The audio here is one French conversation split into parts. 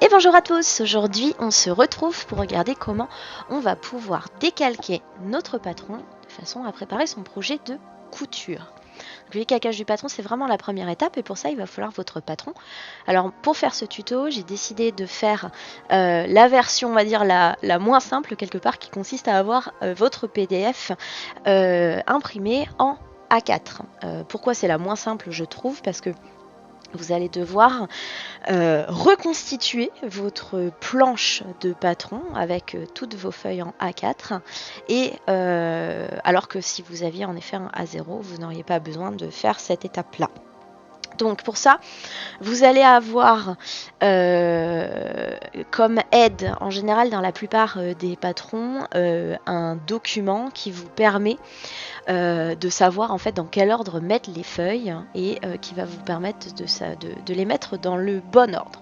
Et bonjour à tous, aujourd'hui on se retrouve pour regarder comment on va pouvoir décalquer notre patron de façon à préparer son projet de couture. Le décalcage du patron c'est vraiment la première étape et pour ça il va falloir votre patron. Alors pour faire ce tuto j'ai décidé de faire la version on va dire la moins simple quelque part qui consiste à avoir votre PDF imprimé en A4. Pourquoi c'est la moins simple je trouve? Parce que vous allez devoir reconstituer votre planche de patron avec toutes vos feuilles en A4 et alors que si vous aviez en effet un A0 vous n'auriez pas besoin de faire cette étape là. Donc pour ça, vous allez avoir comme aide, en général dans la plupart des patrons, un document qui vous permet de savoir en fait dans quel ordre mettre les feuilles et qui va vous permettre de les mettre dans le bon ordre.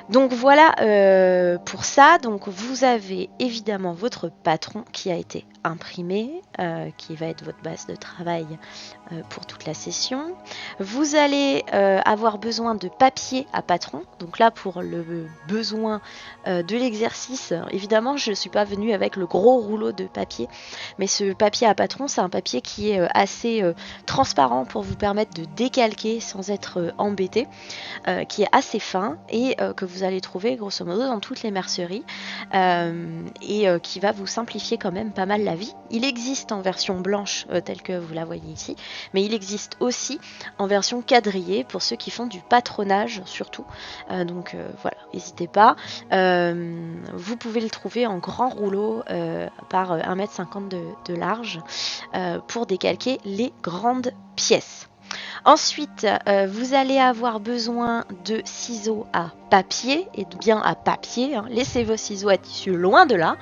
Donc voilà pour ça, donc vous avez évidemment votre patron qui a été imprimé, qui va être votre base de travail pour toute la session. Vous allez avoir besoin de papier à patron, donc là pour le besoin de l'exercice, évidemment je ne suis pas venue avec le gros rouleau de papier, mais ce papier à patron c'est un papier qui est assez transparent pour vous permettre de décalquer sans être embêté, qui est assez fin et que vous allez trouver grosso modo dans toutes les merceries et qui va vous simplifier quand même pas mal la vie. Il existe en version blanche telle que vous la voyez ici, mais il existe aussi en version quadrillée pour ceux qui font du patronage surtout. Donc voilà, n'hésitez pas. Vous pouvez le trouver en grand rouleau par 1,50 m de large pour décalquer les grandes pièces. Ensuite, vous allez avoir besoin de ciseaux à papier, et bien à papier, hein. Laissez vos ciseaux à tissu loin de là,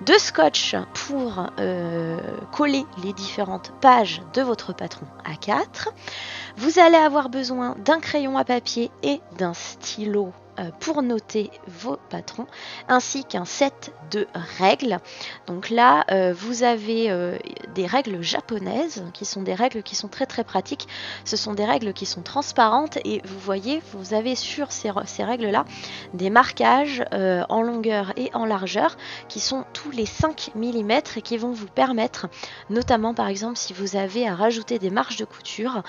de scotch pour coller les différentes pages de votre patron A4. Vous allez avoir besoin d'un crayon à papier et d'un stylo pour noter vos patrons, ainsi qu'un set de règles. Donc là, vous avez des règles japonaises, qui sont des règles qui sont très très pratiques. Ce sont des règles qui sont transparentes et vous voyez, vous avez sur ces règles-là des marquages en longueur et en largeur qui sont tous les 5 mm et qui vont vous permettre, notamment par exemple si vous avez à rajouter des marges de couture,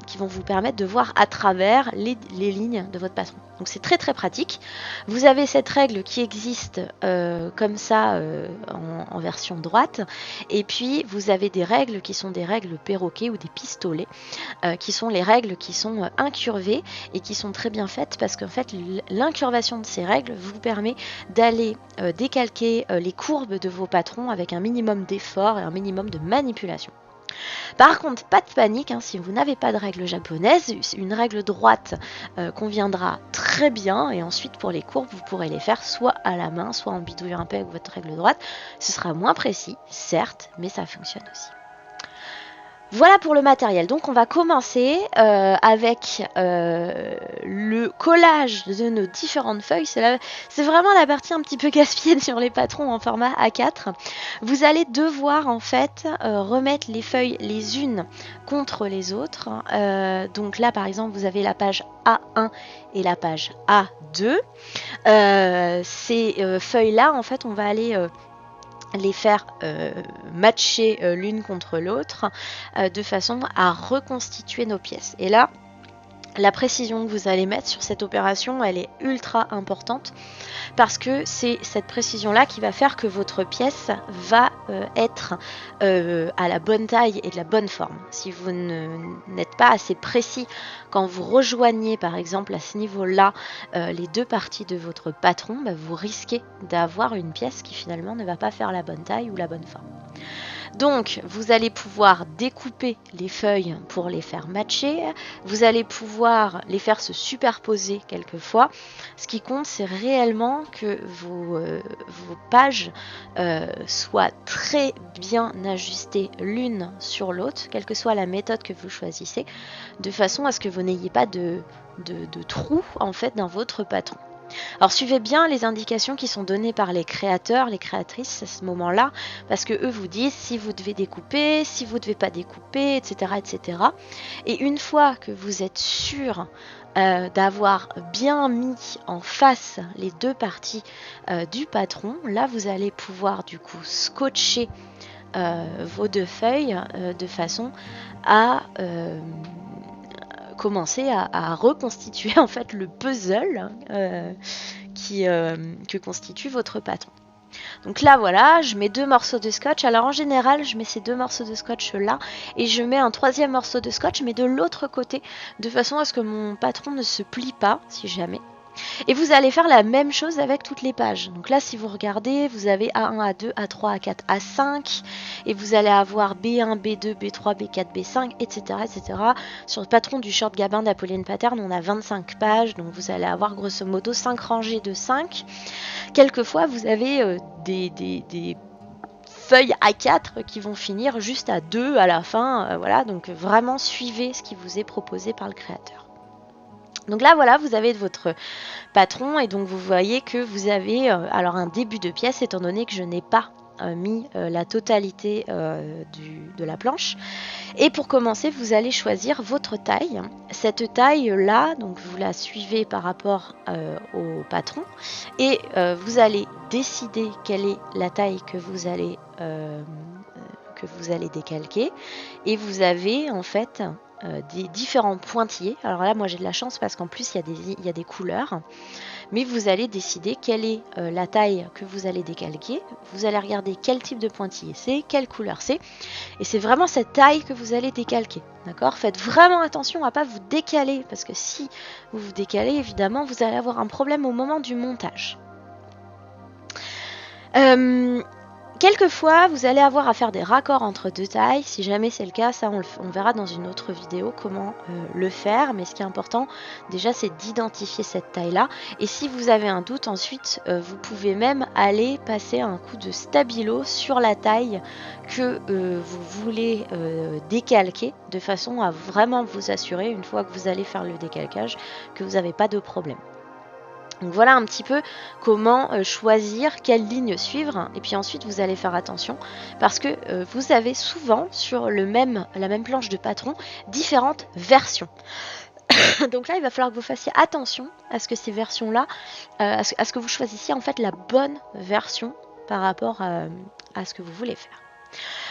qui vont vous permettre de voir à travers les lignes de votre patron. Donc c'est très très pratique. Vous avez cette règle qui existe comme ça en version droite, et puis vous avez des règles qui sont des règles perroquets ou des pistolets, qui sont les règles qui sont incurvées et qui sont très bien faites parce qu'en fait l'incurvation de ces règles vous permet d'aller décalquer les courbes de vos patrons avec un minimum d'effort et un minimum de manipulation. Par contre, pas de panique, hein, si vous n'avez pas de règle japonaise, une règle droite conviendra très bien, et ensuite pour les courbes, vous pourrez les faire soit à la main, soit en bidouillant un peu avec votre règle droite. Ce sera moins précis, certes, mais ça fonctionne aussi. Voilà pour le matériel. Donc on va commencer avec le collage de nos différentes feuilles. C'est vraiment la partie un petit peu casse-pied sur les patrons en format A4. Vous allez devoir en fait remettre les feuilles les unes contre les autres. Donc là par exemple vous avez la page A1 et la page A2. Ces feuilles-là en fait on va aller les faire matcher l'une contre l'autre de façon à reconstituer nos pièces. Et là, la précision que vous allez mettre sur cette opération, elle est ultra importante parce que c'est cette précision-là qui va faire que votre pièce va être à la bonne taille et de la bonne forme. Si vous n'êtes pas assez précis quand vous rejoignez par exemple à ce niveau-là les deux parties de votre patron, vous risquez d'avoir une pièce qui finalement ne va pas faire la bonne taille ou la bonne forme. Donc, vous allez pouvoir découper les feuilles pour les faire matcher. Vous allez pouvoir les faire se superposer quelquefois. Ce qui compte, c'est réellement que vos pages soient très bien ajustées l'une sur l'autre, quelle que soit la méthode que vous choisissez, de façon à ce que vous n'ayez pas de trous en fait dans votre patron. Alors suivez bien les indications qui sont données par les créateurs, les créatrices à ce moment-là, parce que eux vous disent si vous devez découper, si vous ne devez pas découper, etc., etc. Et une fois que vous êtes sûr d'avoir bien mis en face les deux parties du patron, là vous allez pouvoir du coup scotcher vos deux feuilles de façon à commencer à reconstituer en fait le puzzle que constitue votre patron. Donc là voilà, je mets 2 morceaux de scotch. Alors en général, je mets ces 2 morceaux de scotch là et je mets un 3e morceau de scotch mais de l'autre côté, de façon à ce que mon patron ne se plie pas si jamais. Et vous allez faire la même chose avec toutes les pages. Donc là, si vous regardez, vous avez A1, A2, A3, A4, A5, et vous allez avoir B1, B2, B3, B4, B5, etc., etc. Sur le patron du short Gabin d'Apolline Pattern, on a 25 pages, donc vous allez avoir grosso modo 5 rangées de 5. Quelquefois, vous avez des feuilles A4 qui vont finir juste à 2 à la fin. Voilà, donc vraiment suivez ce qui vous est proposé par le créateur. Donc là voilà, vous avez votre patron et donc vous voyez que vous avez alors un début de pièce étant donné que je n'ai pas mis la totalité de la planche. Et pour commencer, vous allez choisir votre taille. Cette taille-là, donc vous la suivez par rapport au patron et vous allez décider quelle est la taille que vous allez décalquer. Et vous avez en fait des différents pointillés. Alors là, moi j'ai de la chance parce qu'en plus il y a des couleurs. Mais vous allez décider quelle est la taille que vous allez décalquer. Vous allez regarder quel type de pointillé c'est, quelle couleur c'est. Et c'est vraiment cette taille que vous allez décalquer. D'accord ? Faites vraiment attention à ne pas vous décaler. Parce que si vous vous décalez, évidemment, vous allez avoir un problème au moment du montage. Quelquefois, vous allez avoir à faire des raccords entre deux tailles. Si jamais c'est le cas, ça on verra dans une autre vidéo comment le faire. Mais ce qui est important, déjà, c'est d'identifier cette taille-là. Et si vous avez un doute, ensuite, vous pouvez même aller passer un coup de stabilo sur la taille que vous voulez décalquer, de façon à vraiment vous assurer, une fois que vous allez faire le décalcage, que vous n'avez pas de problème. Donc voilà un petit peu comment choisir quelle ligne suivre. Et puis ensuite, vous allez faire attention parce que vous avez souvent sur la même planche de patron différentes versions. Donc là, il va falloir que vous fassiez attention à ce que ces versions-là, à ce que vous choisissiez en fait la bonne version par rapport à ce que vous voulez faire.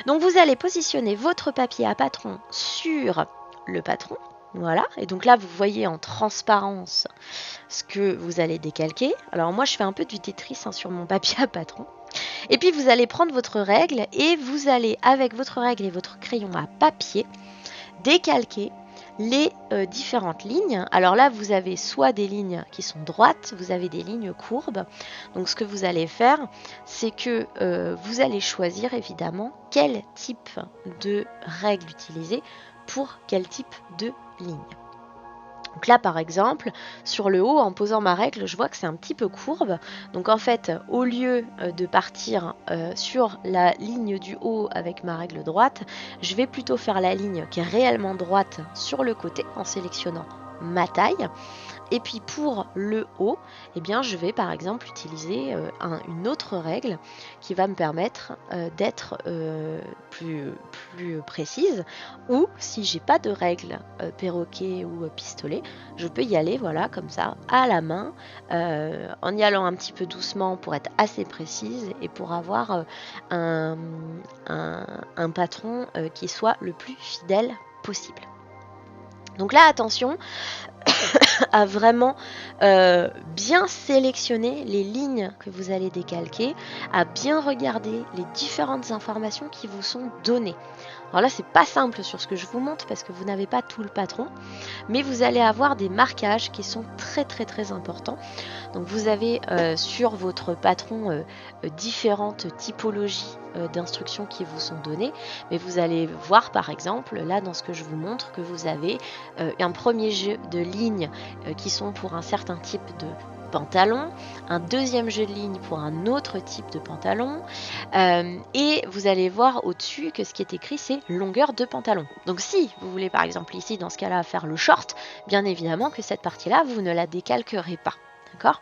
Donc vous allez positionner votre papier à patron sur le patron. Voilà, et donc là vous voyez en transparence ce que vous allez décalquer. Alors moi je fais un peu du Tetris sur mon papier à patron. Et puis vous allez prendre votre règle et vous allez avec votre règle et votre crayon à papier décalquer les différentes lignes. Alors là vous avez soit des lignes qui sont droites, vous avez des lignes courbes. Donc ce que vous allez faire, c'est que vous allez choisir évidemment quel type de règle utiliser pour quel type de ligne. Donc là par exemple, sur le haut, en posant ma règle, je vois que c'est un petit peu courbe. Donc en fait, au lieu de partir sur la ligne du haut avec ma règle droite, je vais plutôt faire la ligne qui est réellement droite sur le côté en sélectionnant ma taille. Et puis pour le haut, eh bien, je vais par exemple utiliser une autre règle qui va me permettre d'être plus précise. Ou si j'ai pas de règle perroquet ou pistolet, je peux y aller voilà comme ça à la main, en y allant un petit peu doucement pour être assez précise et pour avoir un patron qui soit le plus fidèle possible. Donc là, attention à vraiment bien sélectionner les lignes que vous allez décalquer, à bien regarder les différentes informations qui vous sont données. Alors là, c'est pas simple sur ce que je vous montre parce que vous n'avez pas tout le patron, mais vous allez avoir des marquages qui sont très très très importants. Donc vous avez sur votre patron différentes typologies d'instructions qui vous sont données, mais vous allez voir par exemple là dans ce que je vous montre que vous avez un premier jeu de lignes qui sont pour un certain type de pantalon, un deuxième jeu de ligne pour un autre type de pantalon, et vous allez voir au-dessus que ce qui est écrit c'est longueur de pantalon. Donc si vous voulez par exemple ici dans ce cas-là faire le short, bien évidemment que cette partie-là vous ne la décalquerez pas. D'accord?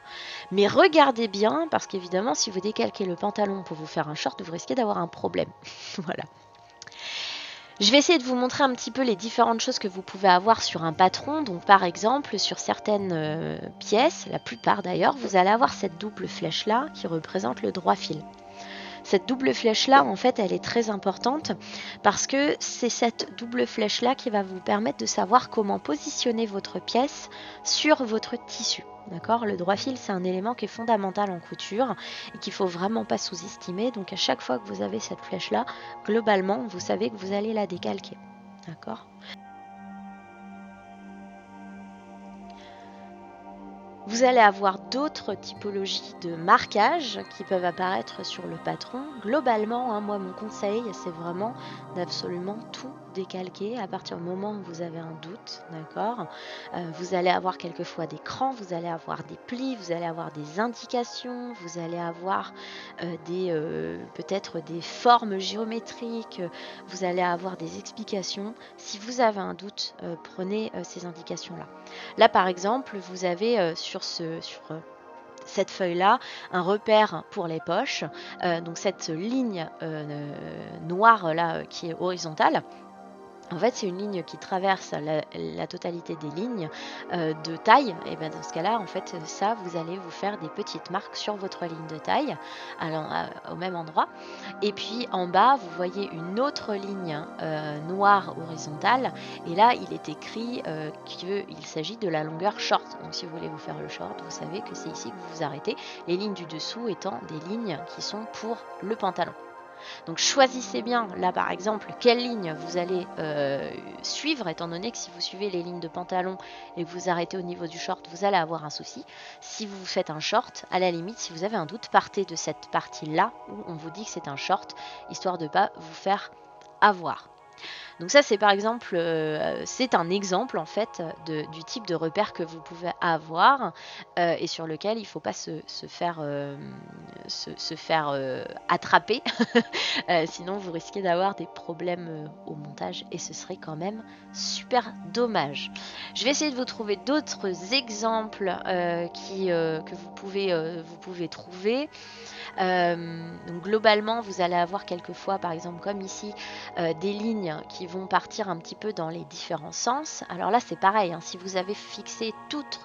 Mais regardez bien, parce qu'évidemment, si vous décalquez le pantalon pour vous faire un short, vous risquez d'avoir un problème. Voilà. Je vais essayer de vous montrer un petit peu les différentes choses que vous pouvez avoir sur un patron. Donc par exemple, sur certaines pièces, la plupart d'ailleurs, vous allez avoir cette double flèche-là qui représente le droit fil. Cette double flèche-là, en fait, elle est très importante parce que c'est cette double flèche-là qui va vous permettre de savoir comment positionner votre pièce sur votre tissu. D'accord? Le droit fil, c'est un élément qui est fondamental en couture et qu'il ne faut vraiment pas sous-estimer. Donc à chaque fois que vous avez cette flèche-là, globalement, vous savez que vous allez la décalquer. D'accord? Vous allez avoir d'autres typologies de marquages qui peuvent apparaître sur le patron. Globalement, moi, mon conseil, c'est vraiment d'absolument tout décalquer à partir du moment où vous avez un doute, d'accord? Vous allez avoir quelquefois des crans, vous allez avoir des plis, vous allez avoir des indications, vous allez avoir peut-être des formes géométriques, vous allez avoir des explications. Si vous avez un doute, prenez ces indications-là. Là, par exemple, vous avez sur cette feuille-là un repère pour les poches, donc cette ligne noire là qui est horizontale. En fait, c'est une ligne qui traverse la totalité des lignes de taille. Et bien dans ce cas-là, en fait, ça, vous allez vous faire des petites marques sur votre ligne de taille au même endroit. Et puis en bas, vous voyez une autre ligne noire horizontale. Et là, il est écrit qu'il s'agit de la longueur short. Donc si vous voulez vous faire le short, vous savez que c'est ici que vous vous arrêtez. Les lignes du dessous étant des lignes qui sont pour le pantalon. Donc choisissez bien, là par exemple, quelle ligne vous allez suivre, étant donné que si vous suivez les lignes de pantalon et que vous arrêtez au niveau du short, vous allez avoir un souci. Si vous faites un short, à la limite, si vous avez un doute, partez de cette partie-là où on vous dit que c'est un short, histoire de ne pas vous faire avoir. Donc ça, c'est par exemple, c'est un exemple en fait du type de repère que vous pouvez avoir et sur lequel il ne faut pas se faire attraper, sinon vous risquez d'avoir des problèmes au montage et ce serait quand même super dommage. Je vais essayer de vous trouver d'autres exemples que vous pouvez trouver. Donc globalement, vous allez avoir quelquefois, par exemple comme ici, des lignes qui vont partir un petit peu dans les différents sens. Alors là, c'est pareil, si vous avez fixé toutes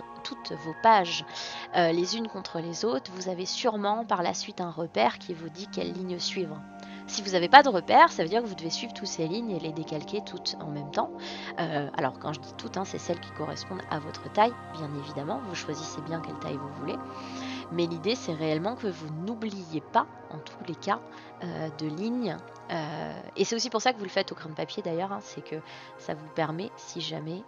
vos pages les unes contre les autres, vous avez sûrement par la suite un repère qui vous dit quelle ligne suivre. Si vous n'avez pas de repère, ça veut dire que vous devez suivre toutes ces lignes et les décalquer toutes en même temps. Alors quand je dis toutes, c'est celles qui correspondent à votre taille, bien évidemment. Vous choisissez bien quelle taille vous voulez. Mais l'idée, c'est réellement que vous n'oubliez pas, en tous les cas, de lignes. Et c'est aussi pour ça que vous le faites au crayon de papier d'ailleurs, c'est que ça vous permet, si jamais,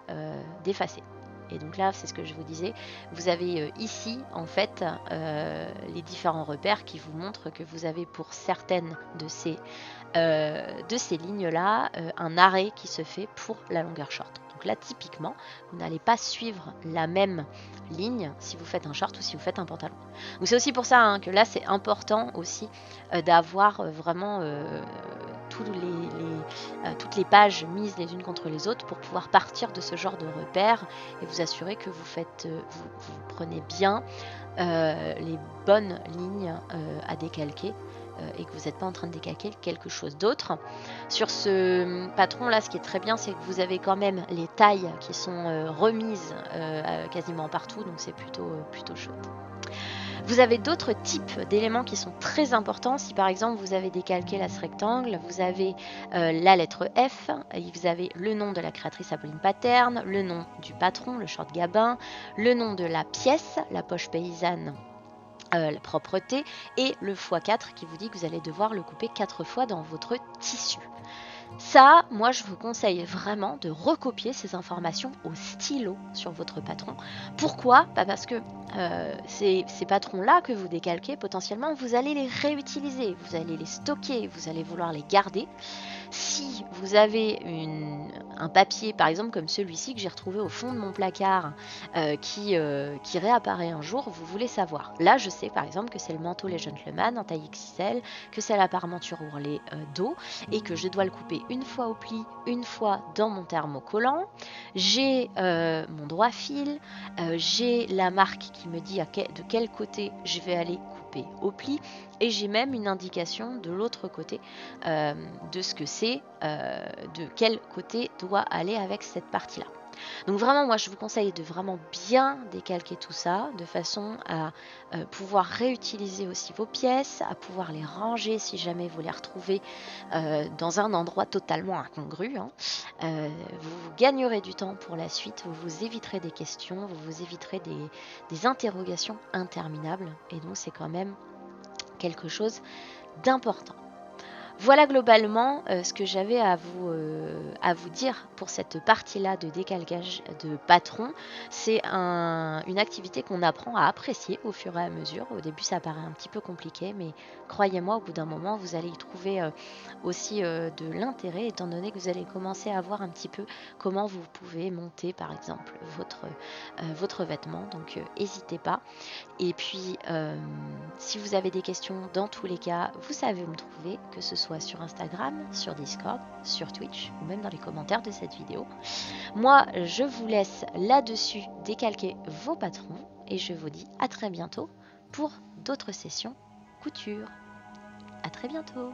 d'effacer. Et donc là, c'est ce que je vous disais, vous avez ici, en fait, les différents repères qui vous montrent que vous avez pour certaines de ces lignes-là un arrêt qui se fait pour la longueur short. Donc là, typiquement, vous n'allez pas suivre la même ligne si vous faites un short ou si vous faites un pantalon. Donc c'est aussi pour ça que là, c'est important aussi d'avoir vraiment toutes les pages mises les unes contre les autres pour pouvoir partir de ce genre de repères et vous assurer que vous prenez bien les bonnes lignes à décalquer et que vous n'êtes pas en train de décalquer quelque chose d'autre. Sur ce patron là, ce qui est très bien, c'est que vous avez quand même les tailles qui sont remises quasiment partout, donc c'est plutôt chouette. Vous avez d'autres types d'éléments qui sont très importants. Si par exemple vous avez décalqué la rectangle, vous avez la lettre F, et vous avez le nom de la créatrice Apolline Paterne, le nom du patron, le short Gabin, le nom de la pièce, la poche paysanne, la propreté, et le x4 qui vous dit que vous allez devoir le couper 4 fois dans votre tissu. Ça, moi, je vous conseille vraiment de recopier ces informations au stylo sur votre patron. Pourquoi ? Parce que ces patrons-là que vous décalquez, potentiellement, vous allez les réutiliser, vous allez les stocker, vous allez vouloir les garder. Si vous avez un papier, par exemple comme celui-ci que j'ai retrouvé au fond de mon placard, qui réapparaît un jour, vous voulez savoir. Là, je sais par exemple que c'est le manteau Les Gentlemen en taille XXL, que c'est la parmenture ourlée dos, et que je dois le couper une fois au pli, une fois dans mon thermocollant. J'ai mon droit fil, j'ai la marque qui me dit de quel côté je vais aller couper au pli, et j'ai même une indication de l'autre côté de ce que c'est, de quel côté doit aller avec cette partie-là. Donc vraiment, moi, je vous conseille de vraiment bien décalquer tout ça, de façon à pouvoir réutiliser aussi vos pièces, à pouvoir les ranger si jamais vous les retrouvez dans un endroit totalement incongru. Vous gagnerez du temps pour la suite, vous vous éviterez des questions, vous vous éviterez des interrogations interminables, et donc c'est quand même quelque chose d'important. Voilà globalement ce que j'avais à vous dire pour cette partie-là de décalcage de patron. C'est une activité qu'on apprend à apprécier au fur et à mesure. Au début, ça paraît un petit peu compliqué, mais croyez-moi, au bout d'un moment, vous allez y trouver aussi de l'intérêt, étant donné que vous allez commencer à voir un petit peu comment vous pouvez monter, par exemple, votre vêtement. Donc, n'hésitez pas. Et puis, si vous avez des questions, dans tous les cas, vous savez où me trouver, que ce soit sur Instagram, sur Discord, sur Twitch, ou même dans les commentaires de cette vidéo. Moi, je vous laisse là-dessus décalquer vos patrons, et je vous dis à très bientôt pour d'autres sessions couture. À très bientôt!